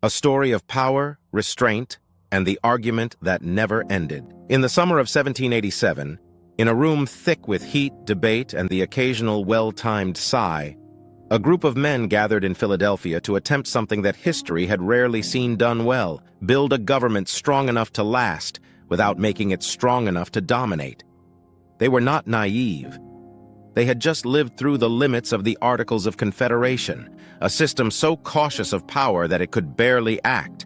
A story of power, restraint, and the argument that never ended. In the summer of 1787, in a room thick with heat, debate, and the occasional well-timed sigh, a group of men gathered in Philadelphia to attempt something that history had rarely seen done well: build a government strong enough to last without making it strong enough to dominate. They were not naive. They had just lived through the limits of the Articles of Confederation, a system so cautious of power that it could barely act.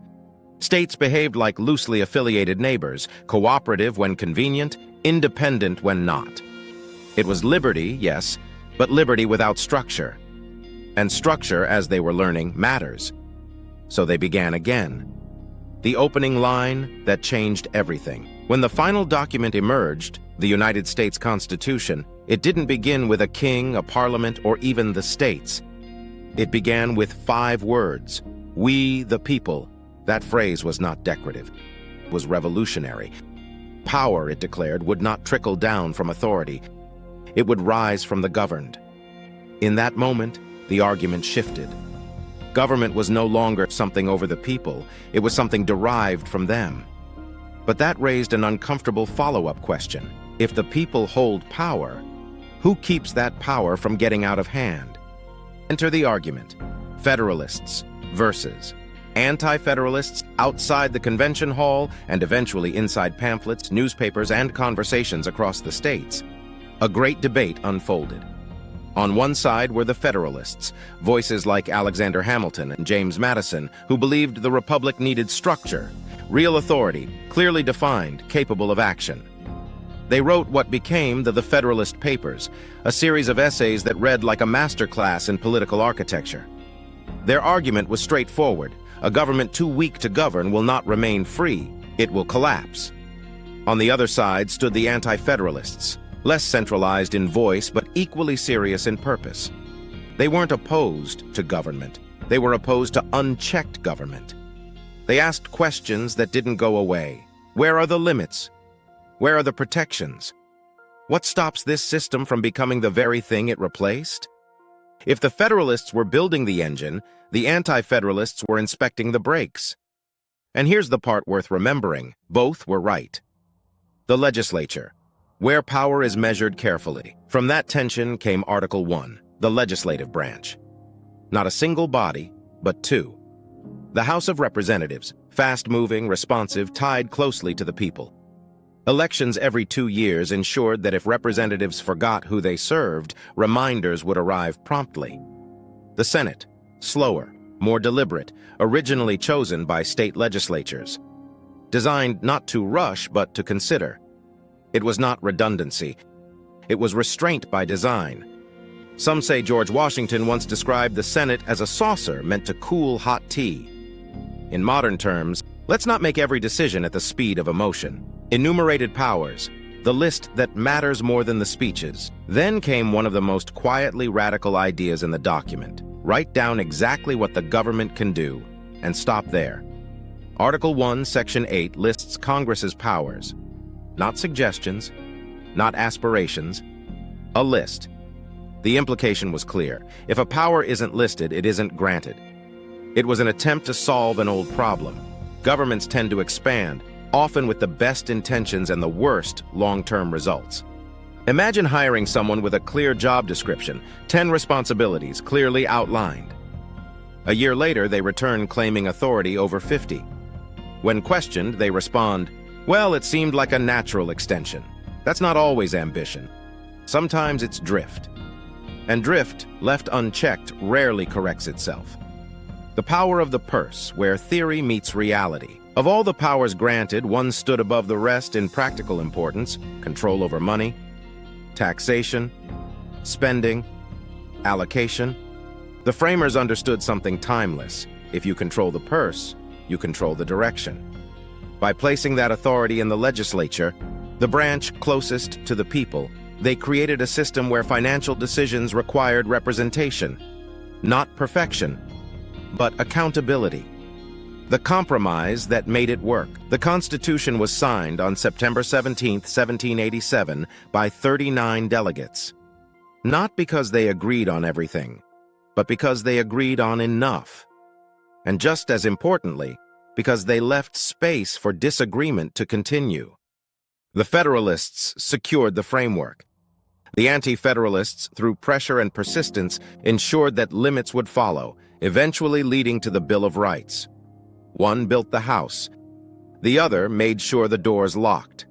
States behaved like loosely affiliated neighbors, cooperative when convenient, independent when not. It was liberty, yes, but liberty without structure. And structure, as they were learning, matters. So they began again. The opening line that changed everything. When the final document emerged, the United States Constitution, it didn't begin with a king, a parliament, or even the states. It began with 5 words: "We the people." That phrase was not decorative. It was revolutionary. Power, it declared, would not trickle down from authority. It would rise from the governed. In that moment, the argument shifted. Government was no longer something over the people. It was something derived from them. But that raised an uncomfortable follow-up question. If the people hold power, who keeps that power from getting out of hand? Enter the argument: Federalists versus Anti-Federalists outside the convention hall and eventually inside pamphlets, newspapers, and conversations across the states. A great debate unfolded. On one side were the Federalists, voices like Alexander Hamilton and James Madison, who believed the Republic needed structure, real authority, clearly defined, capable of action. They wrote what became the Federalist Papers, a series of essays that read like a masterclass in political architecture. Their argument was straightforward: a government too weak to govern will not remain free, it will collapse. On the other side stood the Anti-Federalists, less centralized in voice but equally serious in purpose. They weren't opposed to government, they were opposed to unchecked government. They asked questions that didn't go away. Where are the limits? Where are the protections? What stops this system from becoming the very thing it replaced? If the Federalists were building the engine, the Anti-Federalists were inspecting the brakes. And here's the part worth remembering: both were right. The legislature, where power is measured carefully. From that tension came Article 1, the legislative branch. Not a single body, but 2. The House of Representatives, fast-moving, responsive, tied closely to the people. Elections every 2 years ensured that if representatives forgot who they served, reminders would arrive promptly. The Senate, slower, more deliberate, originally chosen by state legislatures. Designed not to rush, but to consider. It was not redundancy. It was restraint by design. Some say George Washington once described the Senate as a saucer meant to cool hot tea. In modern terms, let's not make every decision at the speed of emotion. Enumerated powers, the list that matters more than the speeches. Then came one of the most quietly radical ideas in the document. Write down exactly what the government can do, and stop there. Article 1, Section 8 lists Congress's powers. Not suggestions, not aspirations, a list. The implication was clear. If a power isn't listed, it isn't granted. It was an attempt to solve an old problem. Governments tend to expand, often with the best intentions and the worst long-term results. Imagine hiring someone with a clear job description, 10 responsibilities clearly outlined. A year later, they return claiming authority over 50. When questioned, they respond, "Well, it seemed like a natural extension." That's not always ambition. Sometimes it's drift. And drift, left unchecked, rarely corrects itself. The power of the purse, where theory meets reality. Of all the powers granted, one stood above the rest in practical importance: control over money, taxation, spending, allocation. The framers understood something timeless. If you control the purse, you control the direction. By placing that authority in the legislature, the branch closest to the people, they created a system where financial decisions required representation. Not perfection, but accountability. The compromise that made it work. The Constitution was signed on September 17, 1787, by 39 delegates. Not because they agreed on everything, but because they agreed on enough. and just as importantly, because they left space for disagreement to continue. The Federalists secured the framework. The Anti-Federalists, through pressure and persistence, ensured that limits would follow, eventually leading to the Bill of Rights. One built the house. The other made sure the doors locked.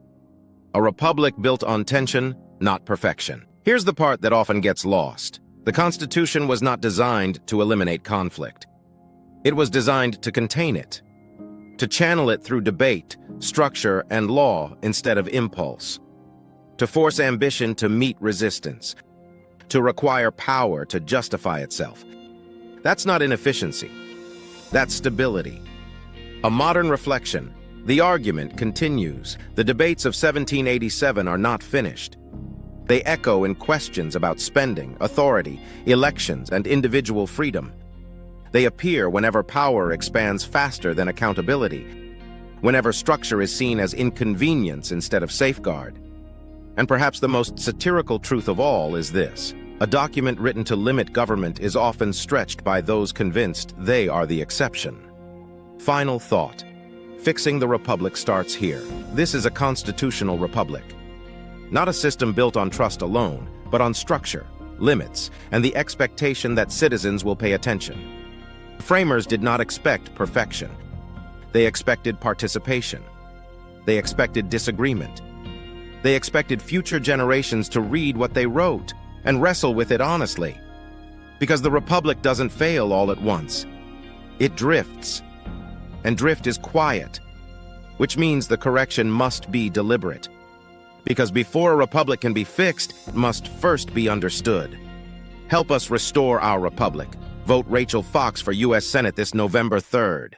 A republic built on tension, not perfection. Here's the part that often gets lost. The Constitution was not designed to eliminate conflict. It was designed to contain it, to channel it through debate, structure, and law instead of impulse, to force ambition to meet resistance, to require power to justify itself. That's not inefficiency. That's stability. A modern reflection. The argument continues. The debates of 1787 are not finished. They echo in questions about spending, authority, elections, and individual freedom. They appear whenever power expands faster than accountability, whenever structure is seen as inconvenience instead of safeguard. And perhaps the most satirical truth of all is this: a document written to limit government is often stretched by those convinced they are the exception. Final thought. Fixing the republic starts here. This is a constitutional republic. Not a system built on trust alone, but on structure, limits, and the expectation that citizens will pay attention. Framers did not expect perfection. They expected participation. They expected disagreement. They expected future generations to read what they wrote and wrestle with it honestly. Because the republic doesn't fail all at once. It drifts. And drift is quiet, which means the correction must be deliberate. Because before a republic can be fixed, it must first be understood. Help us restore our republic. Vote Rachel Fox for U.S. Senate this November 3rd.